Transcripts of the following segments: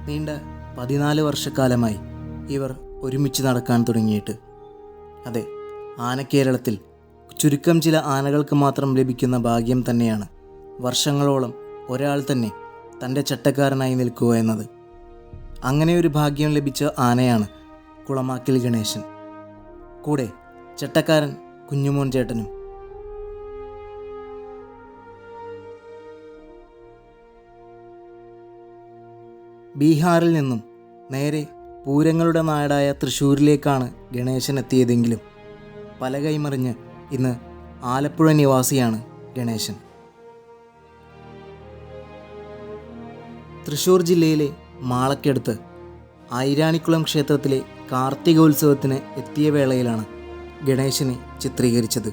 നീണ്ട 14 വർഷക്കാലമായി ഇവർ ഒരുമിച്ച് നടക്കാൻ തുടങ്ങിയിട്ട്. അതെ, ആനക്കേരളത്തിൽ ചുരുക്കം ചില ആനകൾക്ക് മാത്രം ലഭിക്കുന്ന ഭാഗ്യം തന്നെയാണ് വർഷങ്ങളോളം ഒരാൾ തന്നെ തൻ്റെ ചട്ടക്കാരനായി നിൽക്കുക എന്നത്. അങ്ങനെ ഒരു ഭാഗ്യം ലഭിച്ച ആനയാണ് കുളമാക്കിൽ ഗണേശൻ. കൂടെ ചട്ടക്കാരൻ കുഞ്ഞുമോൻ ചേട്ടനും. ബീഹാറിൽ നിന്നും നേരെ പൂരങ്ങളുടെ നാടായ തൃശ്ശൂരിലേക്കാണ് ഗണേശൻ എത്തിയതെങ്കിലും പല കൈമറിഞ്ഞ് ഇന്ന് ആലപ്പുഴ നിവാസിയാണ് ഗണേശൻ. തൃശ്ശൂർ ജില്ലയിലെ മാളക്കടുത്ത് ഐരാണിക്കുളം ക്ഷേത്രത്തിലെ കാർത്തികോത്സവത്തിന് എത്തിയ വേളയിലാണ് ഗണേശനെ ചിത്രീകരിച്ചത്.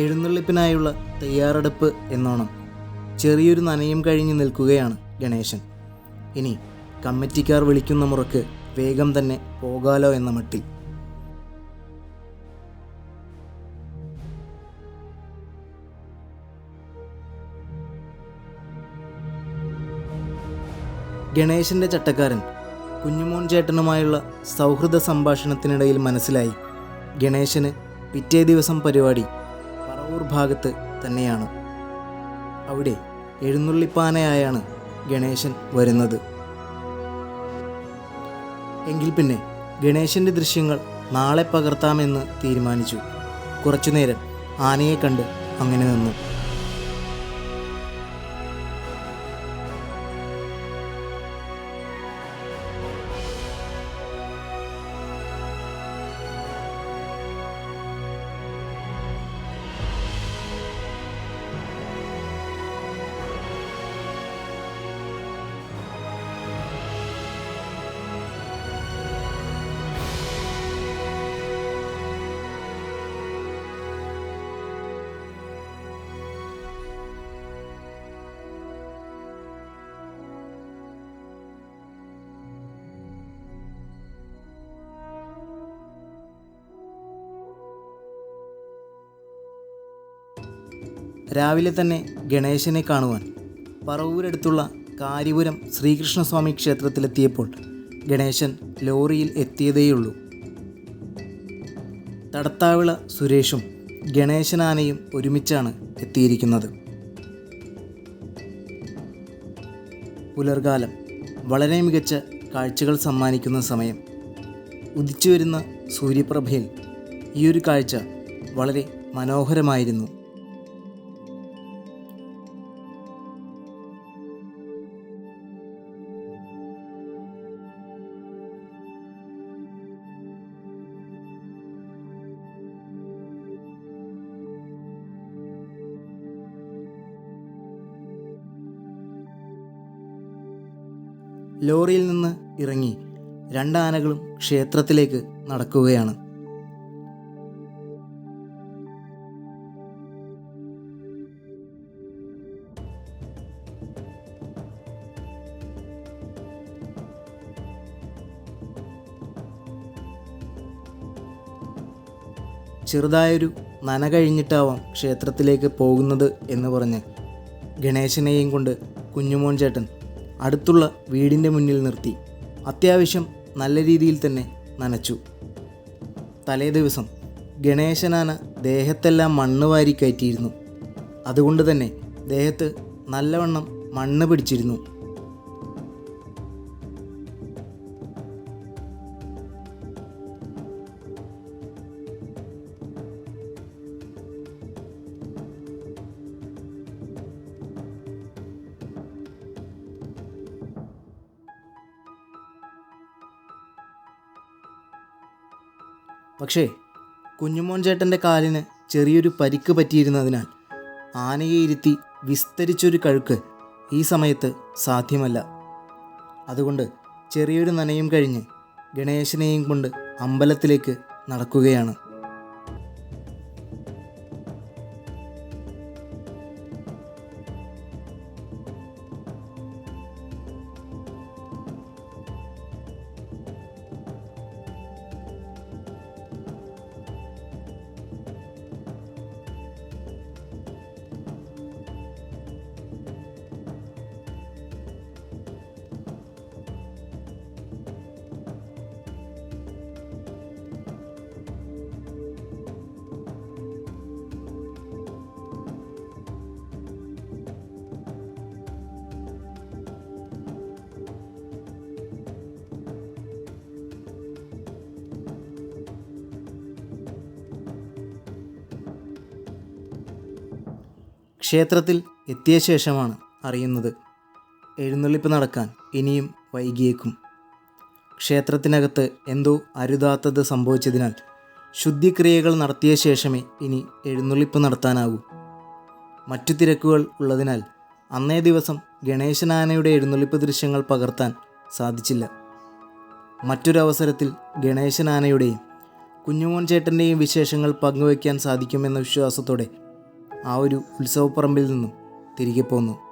എഴുന്നള്ളിപ്പിനായുള്ള തയ്യാറെടുപ്പ് എന്നോണം ചെറിയൊരു നനയും കഴിഞ്ഞ് നിൽക്കുകയാണ് ഗണേശൻ. ഇനി കമ്മിറ്റിക്കാർ വിളിക്കുന്ന മുറക്ക് വേഗം തന്നെ പോകാലോ എന്ന മട്ടിൽ. ഗണേശൻ്റെ ചട്ടക്കാരൻ കുഞ്ഞുമോൻ ചേട്ടനുമായുള്ള സൗഹൃദ സംഭാഷണത്തിനിടയിൽ മനസ്സിലായി ഗണേശന് പിറ്റേ ദിവസം പരിപാടി പറവൂർ ഭാഗത്ത് തന്നെയാണ്. അവിടെ എഴുന്നള്ളിപ്പാനയായാണ് ഗണേശൻ വരുന്നത്. എങ്കിൽ പിന്നെ ഗണേശൻ്റെ ദൃശ്യങ്ങൾ നാളെ പകർത്താമെന്ന് തീരുമാനിച്ചു. കുറച്ചുനേരം ആനയെ കണ്ട് അങ്ങനെ നിന്നു. രാവിലെ തന്നെ ഗണേശനെ കാണുവാൻ പറവൂരടുത്തുള്ള കാര്യപുരം ശ്രീകൃഷ്ണസ്വാമി ക്ഷേത്രത്തിലെത്തിയപ്പോൾ ഗണേശൻ ലോറിയിൽ എത്തിയതേയുള്ളൂ. തടത്താവിള സുരേഷും ഗണേശനാനയും ഒരുമിച്ചാണ് എത്തിയിരിക്കുന്നത്. പുലർകാലം വളരെ മികച്ച കാഴ്ചകൾ സമ്മാനിക്കുന്ന സമയം. ഉദിച്ചു വരുന്ന സൂര്യപ്രഭയിൽ ഈയൊരു കാഴ്ച വളരെ മനോഹരമായിരുന്നു. ലോറിയിൽ നിന്ന് ഇറങ്ങി രണ്ടാനകളും ക്ഷേത്രത്തിലേക്ക് നടക്കുകയാണ്. ചെറുതായൊരു നന കഴിഞ്ഞിട്ടാവാം ക്ഷേത്രത്തിലേക്ക് പോകുന്നത് എന്ന് പറഞ്ഞ് ഗണേശനെയും കൊണ്ട് കുഞ്ഞുമോൻ ചേട്ടൻ അടുത്തുള്ള വീടിൻ്റെ മുന്നിൽ നിർത്തി. അത്യാവശ്യം നല്ല രീതിയിൽ തന്നെ നനച്ചു. തലേ ദിവസം ഗണേശനാന ദേഹത്തെല്ലാം മണ്ണ് വാരി കയറ്റിയിരുന്നു. അതുകൊണ്ട് തന്നെ ദേഹത്ത് നല്ലവണ്ണം മണ്ണ് പിടിച്ചിരുന്നു. പക്ഷേ കുഞ്ഞുമോൻ ചേട്ടൻ്റെ കാലിന് ചെറിയൊരു പരിക്ക് പറ്റിയിരുന്നതിനാൽ ആനയെ ഇരുത്തി വിസ്തരിച്ചൊരു കഴുക്ക് ഈ സമയത്ത് സാധ്യമല്ല. അതുകൊണ്ട് ചെറിയൊരു നനയും കഴിഞ്ഞ് ഗണേശനെയും കൊണ്ട് അമ്പലത്തിലേക്ക് നടക്കുകയാണ്. ക്ഷേത്രത്തിൽ എത്തിയ ശേഷമാണ് അറിയുന്നത് എഴുന്നള്ളിപ്പ് നടക്കാൻ ഇനിയും വൈകിയേക്കും. ക്ഷേത്രത്തിനകത്ത് എന്തോ അരുതാത്തത് സംഭവിച്ചതിനാൽ ശുദ്ധിക്രിയകൾ നടത്തിയ ശേഷമേ ഇനി എഴുന്നള്ളിപ്പ് നടത്താനാകൂ. മറ്റു തിരക്കുകൾ ഉള്ളതിനാൽ അന്നേ ദിവസം ഗണേശനാനയുടെ എഴുന്നള്ളിപ്പ് ദൃശ്യങ്ങൾ പകർത്താൻ സാധിച്ചില്ല. മറ്റൊരവസരത്തിൽ ഗണേശനാനയുടെയും കുഞ്ഞുമോൻ ചേട്ടൻ്റെയും വിശേഷങ്ങൾ പങ്കുവയ്ക്കാൻ സാധിക്കുമെന്ന വിശ്വാസത്തോടെ ആ ഒരു ഉത്സവപ്പറമ്പിൽ നിന്നും തിരികെ പോന്നു.